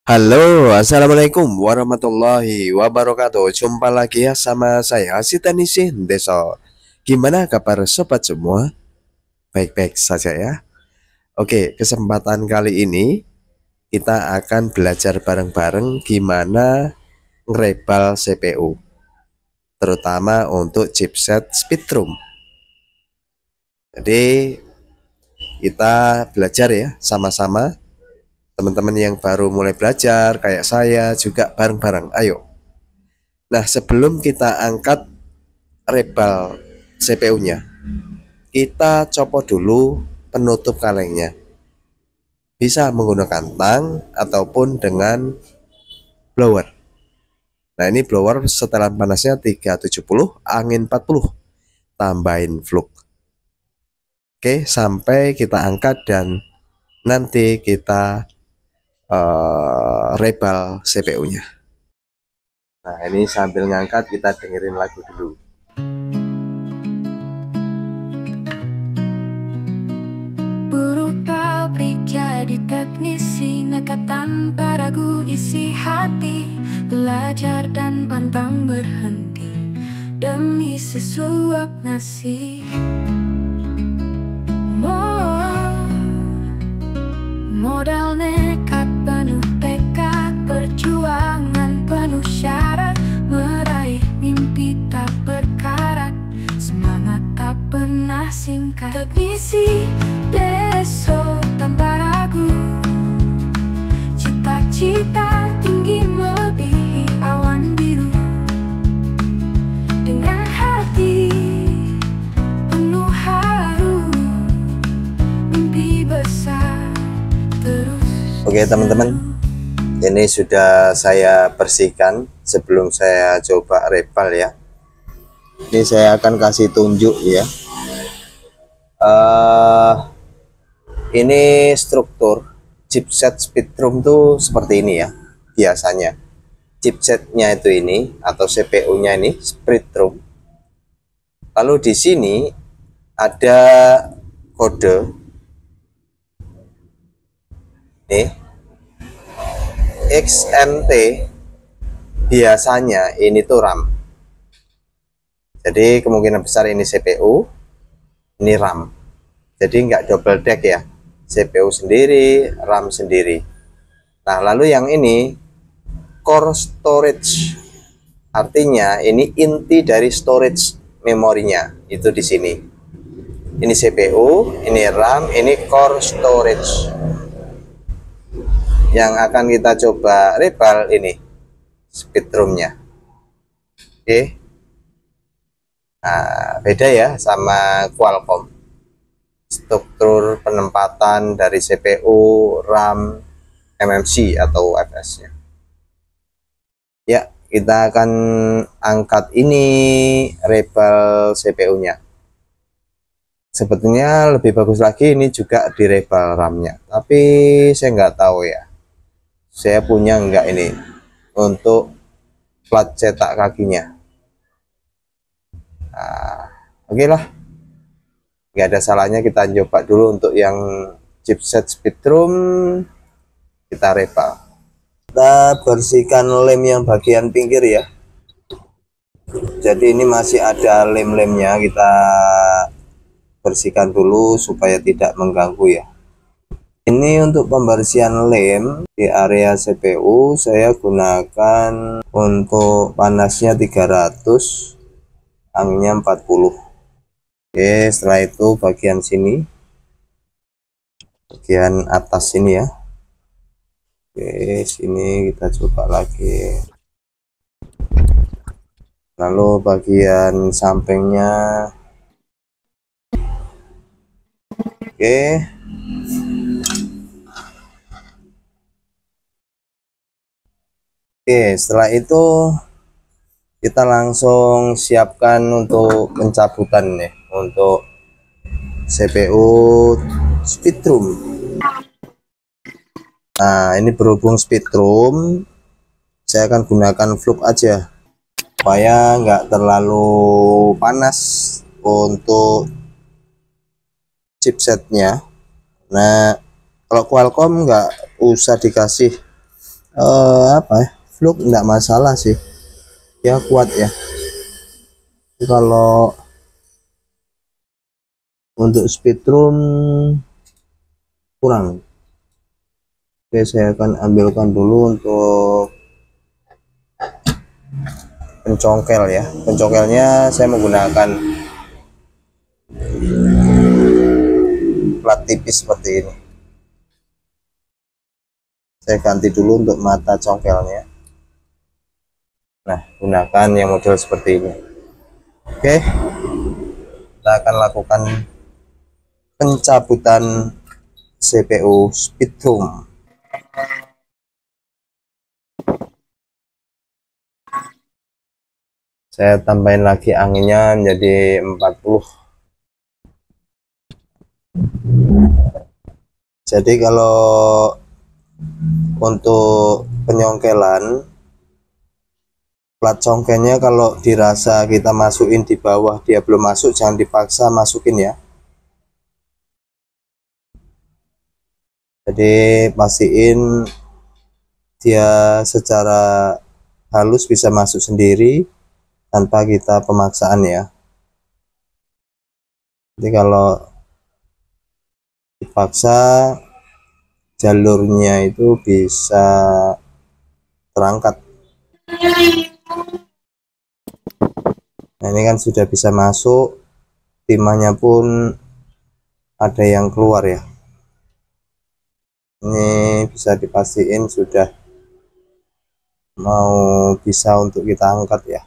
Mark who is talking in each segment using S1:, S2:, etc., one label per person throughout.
S1: Halo, assalamualaikum warahmatullahi wabarakatuh. Jumpa lagi ya sama saya Sitanisin Deso. Gimana kabar sobat semua? Baik-baik saja ya. Oke, kesempatan kali ini kita akan belajar bareng-bareng gimana ngerebal CPU, terutama untuk chipset Speedrum. Jadi kita belajar ya sama-sama. Teman-teman yang baru mulai belajar kayak saya juga bareng-bareng. Ayo. Nah, sebelum kita angkat rebal CPU-nya, kita copot dulu penutup kalengnya. Bisa menggunakan tang ataupun dengan blower. Nah, ini blower setelan panasnya 370, angin 40, tambahin flux. Oke, sampai kita angkat dan nanti kita rebal CPU-nya. Nah, ini sambil ngangkat kita dengerin lagu dulu.
S2: Buruk pabrik jadi teknisi, nekat tanpa ragu isi hati, belajar dan pantang berhenti demi sesuap nasi. Modal nekat penuh tekad, perjuangan penuh syarat, meraih mimpi tak berkarat, semangat tak pernah singkat. Teknisi Deso tanpa ragu, cita-cita tinggi melebihi awan biru. Dengan hati penuh haru, mimpi besar terus.
S1: Oke teman-teman, ini sudah saya bersihkan sebelum saya coba rebal ya. Ini saya akan kasih tunjuk ya. Ini struktur chipset Speedrum tuh seperti ini ya. Biasanya chipsetnya itu ini atau CPU-nya ini Speedrum. Lalu di sini ada kode nih XMT, biasanya ini tuh RAM. Jadi kemungkinan besar ini CPU, ini RAM. Jadi nggak double deck ya, CPU sendiri, RAM sendiri. Nah, lalu yang ini core storage, artinya ini inti dari storage memorinya itu di sini. Ini CPU, ini RAM, ini core storage. Yang akan kita coba rebal ini Speedrum-nya. Oke. Nah, beda ya sama Qualcomm. Struktur penempatan dari CPU, RAM, MMC atau FS-nya. Ya, kita akan angkat ini rebal CPU-nya. Sebetulnya lebih bagus lagi ini juga di rebal RAM-nya, tapi saya nggak tahu ya. Saya punya enggak ini untuk plat cetak kakinya. Nah, oke lah, nggak ada salahnya kita coba dulu untuk yang chipset Speedrum, kita rebal. Kita bersihkan lem yang bagian pinggir ya. Jadi ini masih ada lem-lemnya, kita bersihkan dulu supaya tidak mengganggu ya. Ini untuk pembersihan lem di area CPU, saya gunakan untuk panasnya 300, anginnya 40. Oke, setelah itu bagian sini, bagian atas sini ya. Oke, sini kita coba lagi. Lalu bagian sampingnya. Oke. Oke, setelah itu kita langsung siapkan untuk pencabutan nih untuk CPU Speedrum. Nah, ini berhubung Speedrum, saya akan gunakan flux aja supaya nggak terlalu panas untuk chipsetnya. Nah, kalau Qualcomm nggak usah dikasih apa ya, fluk enggak masalah sih ya, kuat ya. Tapi kalau untuk speedrum kurang. Oke, saya akan ambilkan dulu untuk pencongkel ya. Pencongkelnya saya menggunakan plat tipis seperti ini. Saya ganti dulu untuk mata congkelnya. Nah, gunakan yang model seperti ini. Oke, kita akan lakukan pencabutan CPU speedrum. Saya tambahin lagi anginnya menjadi 40. Jadi kalau untuk penyongkelan, plat congkelnya kalau dirasa kita masukin di bawah dia belum masuk, jangan dipaksa masukin ya. Jadi pastiin dia secara halus bisa masuk sendiri tanpa kita pemaksaan ya. Jadi kalau dipaksa jalurnya itu bisa terangkat. Nah, ini kan sudah bisa masuk, timahnya pun ada yang keluar ya. Ini bisa dipastiin sudah mau bisa untuk kita angkat ya.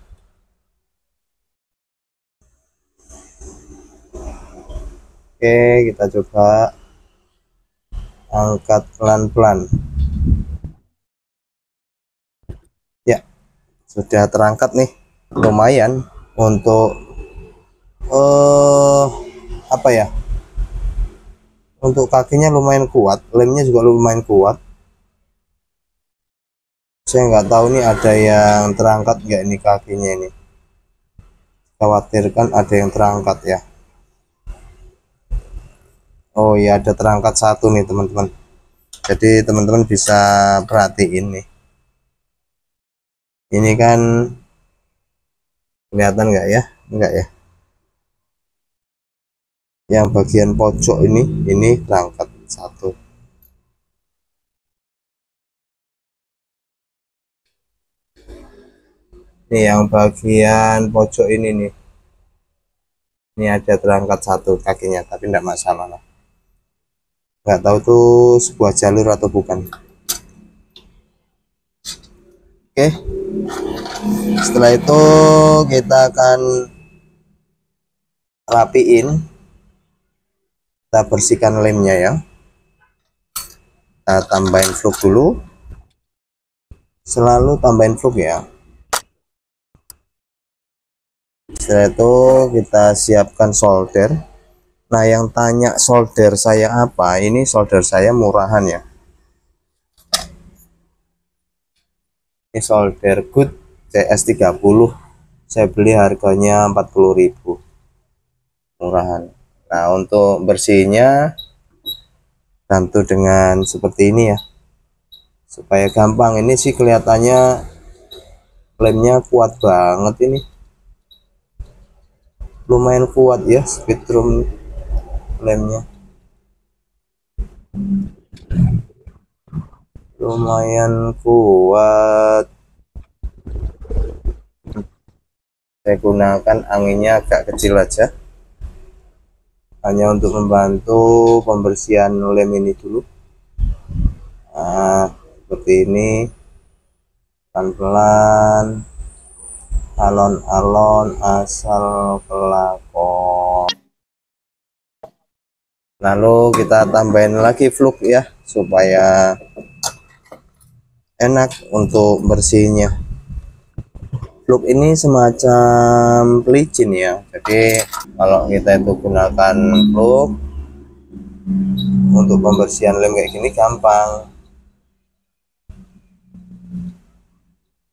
S1: Oke, kita coba angkat pelan-pelan ya. Sudah terangkat nih, lumayan untuk apa ya, untuk kakinya lumayan kuat, lemnya juga lumayan kuat. Saya nggak tahu nih ada yang terangkat nggak ini kakinya ini, khawatirkan ada yang terangkat ya. Oh iya, ada terangkat satu nih teman-teman, jadi teman-teman bisa perhatiin nih, ini kan kelihatan nggak ya, enggak ya, yang bagian pojok ini terangkat satu. Nih yang bagian pojok ini nih, ini ada terangkat satu kakinya, tapi enggak masalah lah. Nggak tahu tuh sebuah jalur atau bukan. Oke, setelah itu kita akan rapiin, kita bersihkan lemnya ya. Kita tambahin fluk dulu, selalu tambahin fluk ya. Setelah itu kita siapkan solder. Nah, yang tanya solder saya apa, ini solder saya murahan ya, ini solder good CS30, saya beli harganya 40.000, murahan. Nah, untuk bersihnya bantu dengan seperti ini ya, supaya gampang. Ini sih kelihatannya lemnya kuat banget, ini lumayan kuat ya speedrum lemnya, lumayan kuat. Saya gunakan anginnya agak kecil aja, hanya untuk membantu pembersihan lem ini dulu. Nah, seperti ini, pelan-pelan, alon-alon, asal kelakon. Lalu kita tambahin lagi fluk ya, supaya enak untuk bersihnya. Fluk ini semacam pelicin ya, jadi kalau kita itu gunakan fluk untuk pembersihan lem kayak gini gampang.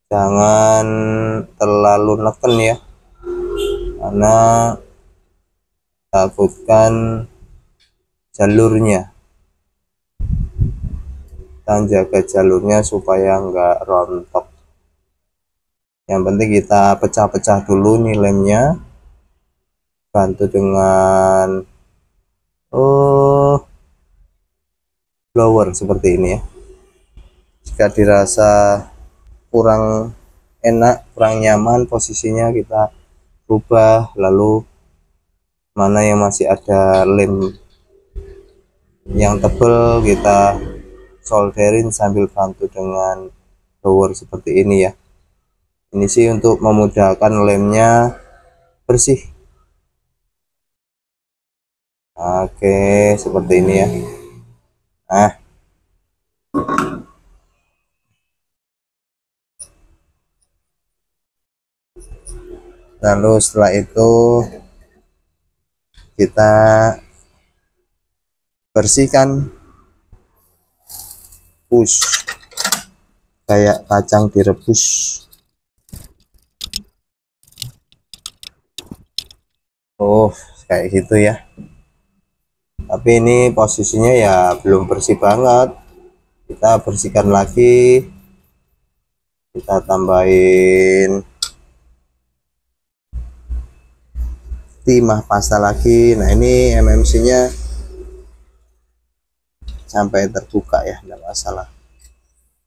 S1: Jangan terlalu neken ya, karena takutkan jalurnya kita jaga jalurnya supaya enggak rontok. Yang penting kita pecah-pecah dulu nih lemnya, bantu dengan blower seperti ini ya. Jika dirasa kurang enak, kurang nyaman posisinya, kita rubah, lalu mana yang masih ada lem yang tebal kita solderin sambil bantu dengan blower seperti ini ya. Ini sih untuk memudahkan lemnya bersih. Oke, seperti ini ya. Nah, lalu setelah itu kita bersihkan, push kayak kacang direbus. Oh, kayak gitu ya. Tapi ini posisinya ya belum bersih banget. Kita bersihkan lagi, kita tambahin timah pasta lagi. Nah, ini MMC nya sampai terbuka ya, tidak masalah.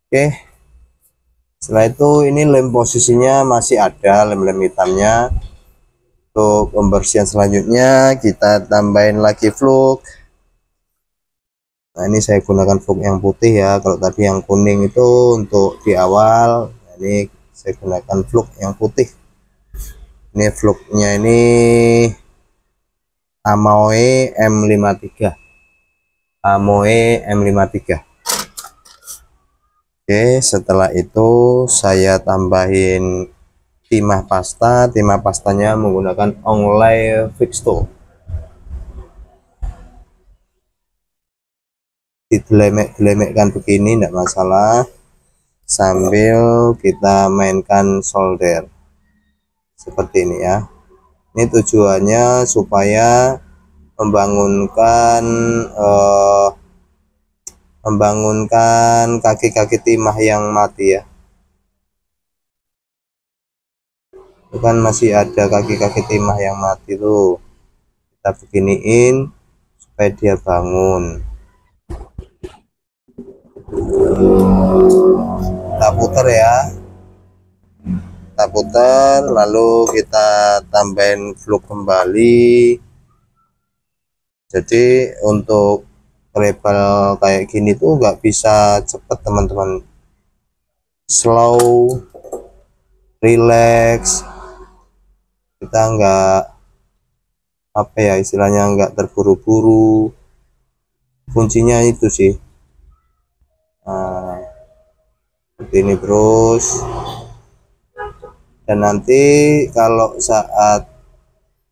S1: Oke, setelah itu ini lem posisinya masih ada lem-lem hitamnya. Untuk pembersihan selanjutnya kita tambahin lagi fluk. Nah, ini saya gunakan fluk yang putih ya, kalau tadi yang kuning itu untuk di awal. Nah, ini saya gunakan fluk yang putih. Ini fluknya ini Amoe M53. Amoe M53. Oke, setelah itu saya tambahin timah pasta. Timah pastanya menggunakan Onlay Fixto. Digelemek-gelemekkan begini tidak masalah, sambil kita mainkan solder seperti ini ya. Ini tujuannya supaya membangunkan kaki-kaki timah yang mati ya. Itu kan masih ada kaki-kaki timah yang mati tuh, kita beginiin supaya dia bangun. Kita putar ya, kita putar, lalu kita tambahin fluk kembali. Jadi untuk rebel kayak gini tuh nggak bisa cepet teman-teman, slow, relax. Kita nggak apa ya istilahnya, nggak terburu-buru. Kuncinya itu sih. Nah, seperti ini terus. Dan nanti kalau saat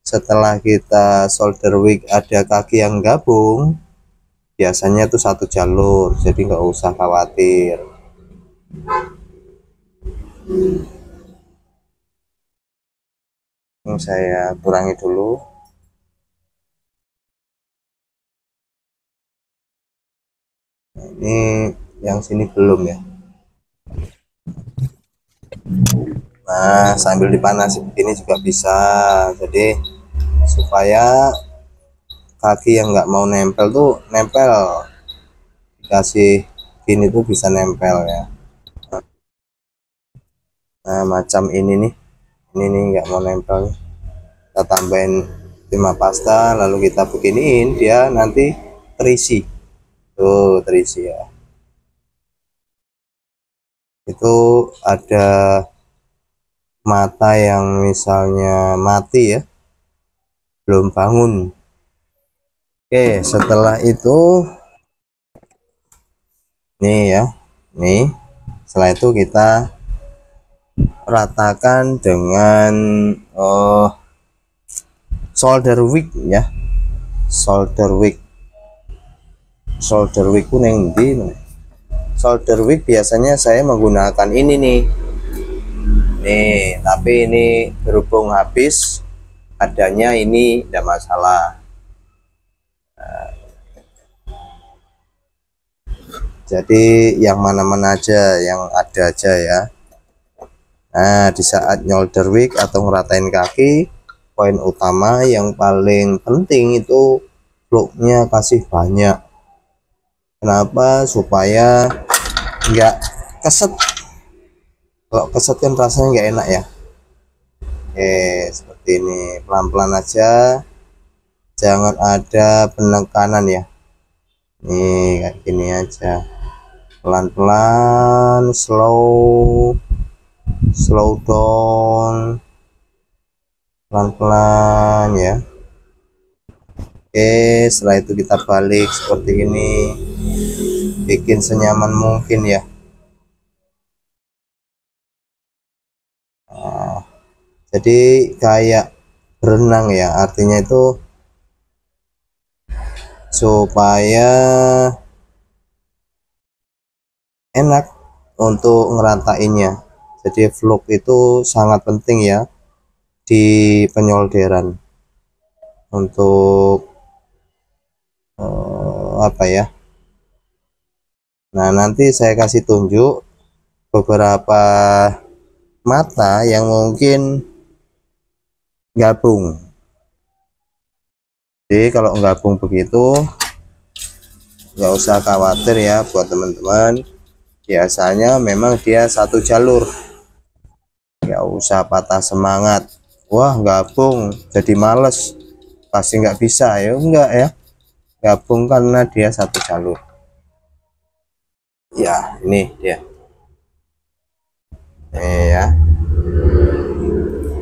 S1: setelah kita solder wig ada kaki yang gabung, biasanya tuh satu jalur, jadi nggak usah khawatir. Ini saya kurangi dulu. Ini yang sini belum ya. Nah, sambil dipanasi begini juga bisa, jadi supaya kaki yang nggak mau nempel tuh nempel, dikasih gini tuh bisa nempel ya. Nah, macam ini nih, ini nggak mau nempel, kita tambahin timah pasta, lalu kita beginiin, dia nanti terisi tuh, terisi ya. Itu ada mata yang misalnya mati ya, belum bangun. Oke, setelah itu nih ya, nih setelah itu kita ratakan dengan solder wig ya, solder wig kuning di solder wig. Biasanya saya menggunakan ini nih, tapi ini berhubung habis adanya ini, tidak masalah. jadi yang mana-mana aja, yang ada aja ya. Nah, di saat nyolder wig atau ngeratain kaki, poin utama yang paling penting itu vlognya kasih banyak. Kenapa? Supaya nggak keset. Kalau keset kan rasanya nggak enak ya. Oke, seperti ini, pelan-pelan aja, jangan ada penekanan ya. Nih kayak gini aja, pelan-pelan, slow down, pelan-pelan ya. Oke, setelah itu kita balik seperti ini, bikin senyaman mungkin ya. Nah, jadi kayak berenang ya, artinya itu supaya enak untuk ngeratainnya. Jadi vlog itu sangat penting ya di penyolderan untuk apa ya. Nah, nanti saya kasih tunjuk beberapa mata yang mungkin gabung. Jadi kalau gabung begitu nggak usah khawatir ya buat teman-teman, biasanya memang dia satu jalur, nggak usah patah semangat, wah gabung jadi males pasti nggak bisa, ya enggak ya, gabung karena dia satu jalur ya. Ini dia ya,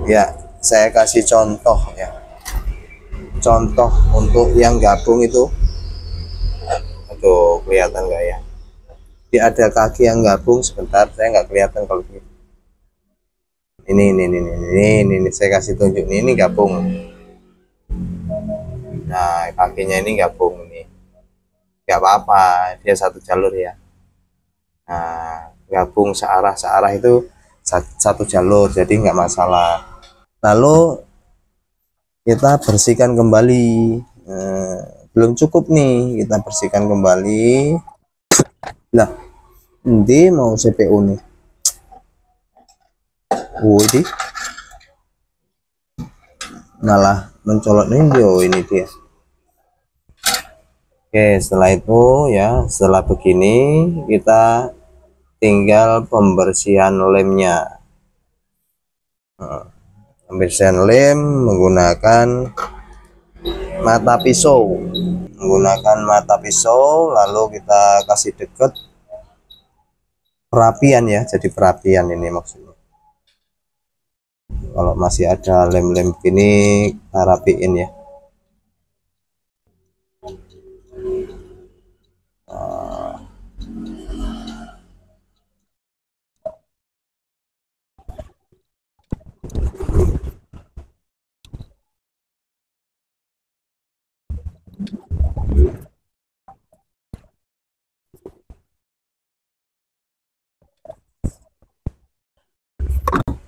S1: ya saya kasih contoh ya, contoh untuk yang gabung itu. Aduh, kelihatan nggak ya, dia ada kaki yang gabung, sebentar saya nggak kelihatan kalau gitu. Ini saya kasih tunjuk nih, ini gabung. Nah, kakinya ini gabung nih, nggak apa-apa, dia satu jalur ya. Nah, gabung searah itu satu jalur, jadi nggak masalah. Lalu kita bersihkan kembali. Belum cukup nih, kita bersihkan kembali. Nah, ini mau CPU nih. Ini malah mencolok nih, ini dia. Oke, setelah itu ya, setelah begini kita tinggal pembersihan lemnya. Pembersihan lem menggunakan mata pisau, lalu kita kasih deket perapian ya, jadi perapian ini maksudnya. Kalau masih ada lem-lem gini kita rapiin ya.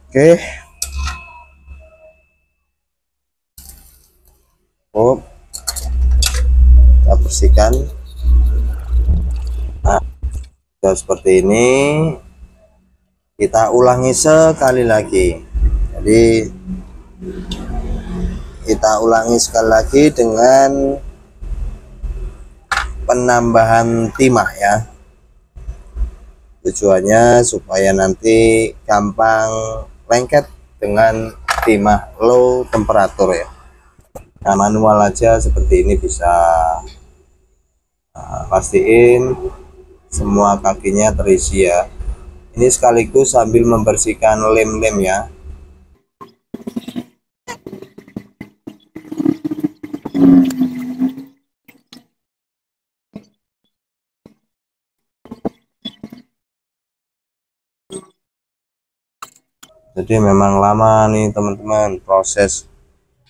S1: Oke, kita bersihkan. Nah, sudah seperti ini, kita ulangi sekali lagi. Jadi kita ulangi sekali lagi dengan penambahan timah ya. Tujuannya supaya nanti gampang lengket dengan timah low temperatur ya. Nah, manual aja seperti ini bisa. Nah, pastiin semua kakinya terisi ya. Ini sekaligus sambil membersihkan lem-lem ya. Jadi memang lama nih teman-teman, proses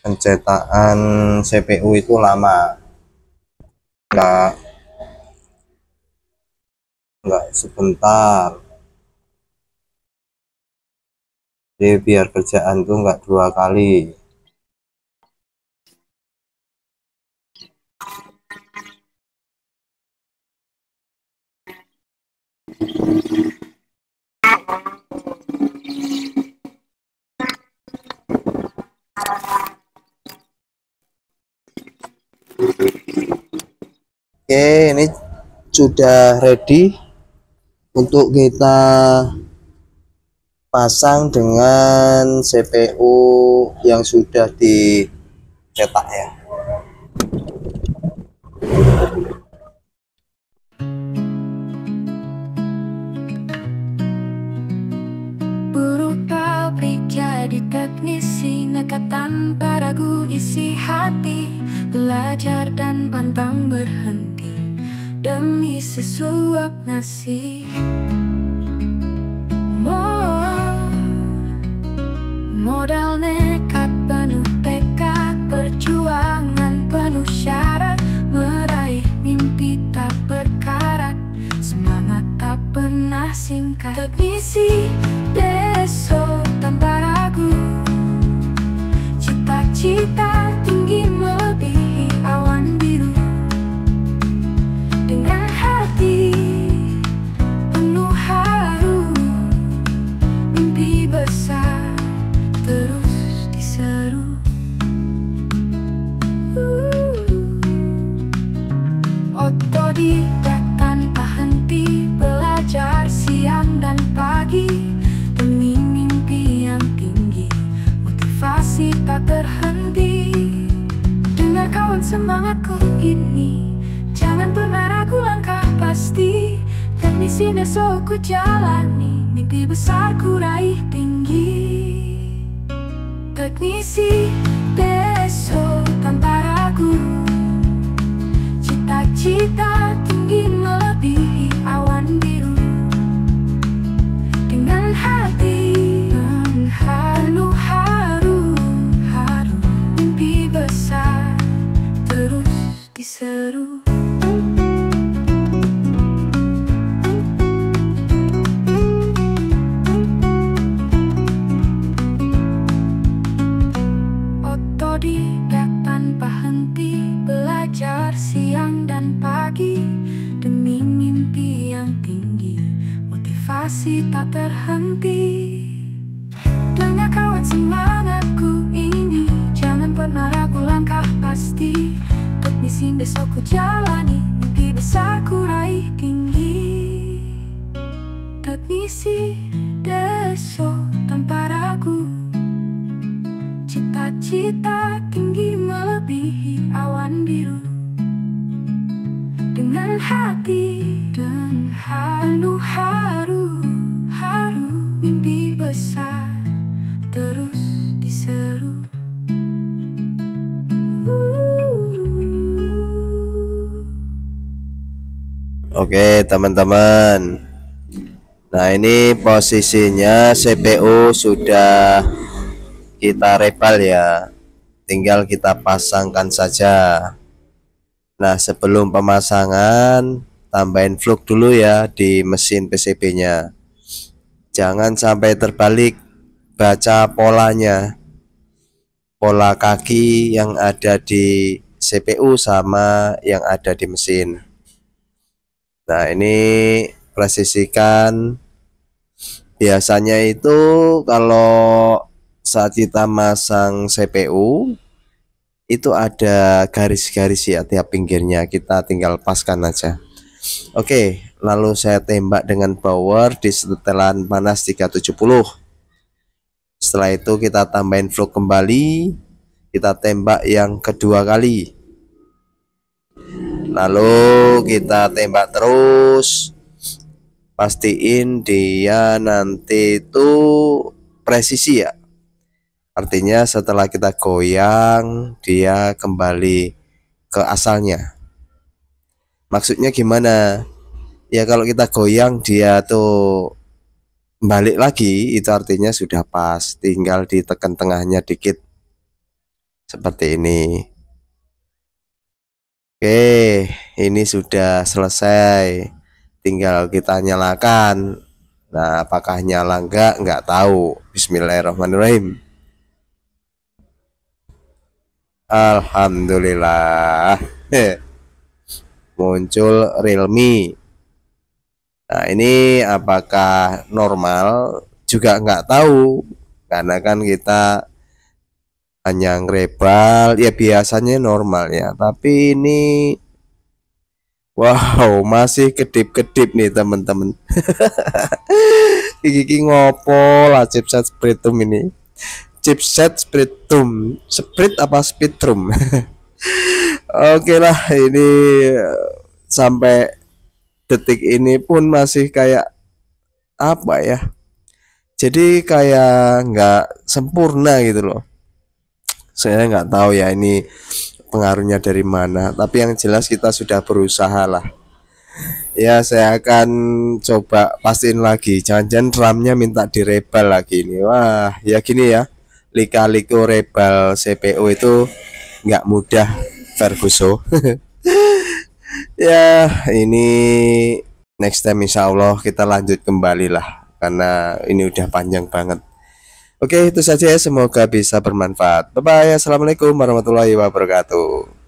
S1: pencetakan CPU itu lama, nggak sebentar. Jadi biar kerjaan tuh nggak dua kali. Oke, ini sudah ready untuk kita pasang dengan CPU yang sudah dicetak ya.
S2: Berubah pabrik jadi teknisi, nekat tanpa ragu isi hati, belajar dan pantang berhenti demi sesuap nasi. Modal nekat penuh tekad, perjuangan penuh syarat, meraih mimpi tak berkarat, semangat tak pernah singkat. Teknisi besok tanpa ragu, cita-cita tinggi melebihi awan biru. Dengan hati penuh haru, mimpi besar terus diseru. Otodidak tanpa henti, belajar siang dan pagi demi mimpi yang tinggi, motivasi tak terhenti. Dengar kawan semangatku ini, jangan pernah ragu langkah pasti. Teknisi besok ku jalani, mimpi besar ku raih tinggi. Teknisi besok tanpa ragu, cita-cita tinggi melebihi awan biru. Dengan hati penuh haru, mimpi besar terus diseru. Otodidak tanpa henti, belajar siang dan pagi demi mimpi yang tinggi, motivasi tak terhenti. Dengar kawan semangatku ini, jangan pernah ragu langkah pasti. Teknisi besok ku jalani, mimpi besar ku raih tinggi. Teknisi besok tanpa ragu, cita-cita tinggi melebihi awan biru. Dengan hati dan penuh haru, mimpi besar terus diseru.
S1: Oke teman-teman, nah ini posisinya CPU sudah kita rebal ya, tinggal kita pasangkan saja. Nah sebelum pemasangan tambahin flux dulu ya di mesin PCB nya, jangan sampai terbalik, baca polanya, pola kaki yang ada di CPU sama yang ada di mesin. Nah ini presisikan. Biasanya itu kalau saat kita masang CPU itu ada garis-garis ya tiap pinggirnya, kita tinggal paskan aja. Oke, lalu saya tembak dengan power di setelan panas 370. Setelah itu kita tambahin flux kembali, kita tembak yang kedua kali, lalu kita tembak terus, pastiin dia nanti itu presisi ya. Artinya setelah kita goyang dia kembali ke asalnya. Maksudnya gimana? Ya kalau kita goyang dia tuh balik lagi, itu artinya sudah pas, tinggal ditekan tengahnya dikit seperti ini. Oke, ini sudah selesai, tinggal kita nyalakan. Nah apakah nyala enggak tahu. Bismillahirrahmanirrahim. Alhamdulillah muncul Realme. Nah ini apakah normal juga enggak tahu, karena kan kita hanya ngerebal ya, biasanya normal ya, tapi ini
S3: Wow, masih kedip-kedip nih teman-teman. Iki ngopo lah chipset Spritum ini. Chipset Spritum, Sprit apa Spitrum? Oke lah, ini sampai detik ini pun masih kayak apa ya? Jadi kayak nggak sempurna gitu loh. Saya nggak tahu ya ini pengaruhnya dari mana. Tapi yang jelas kita sudah berusaha lah. Ya saya akan coba pastiin lagi. Jangan-jangan RAM-nya minta direbal lagi ini. Wah ya gini ya. Lika-liku rebal CPU itu nggak mudah Ferguson. Ya ini next time insya Allah kita lanjut kembali lah. Karena ini udah panjang banget. Oke itu saja ya. Semoga bisa bermanfaat. Bye bye. Assalamualaikum warahmatullahi wabarakatuh.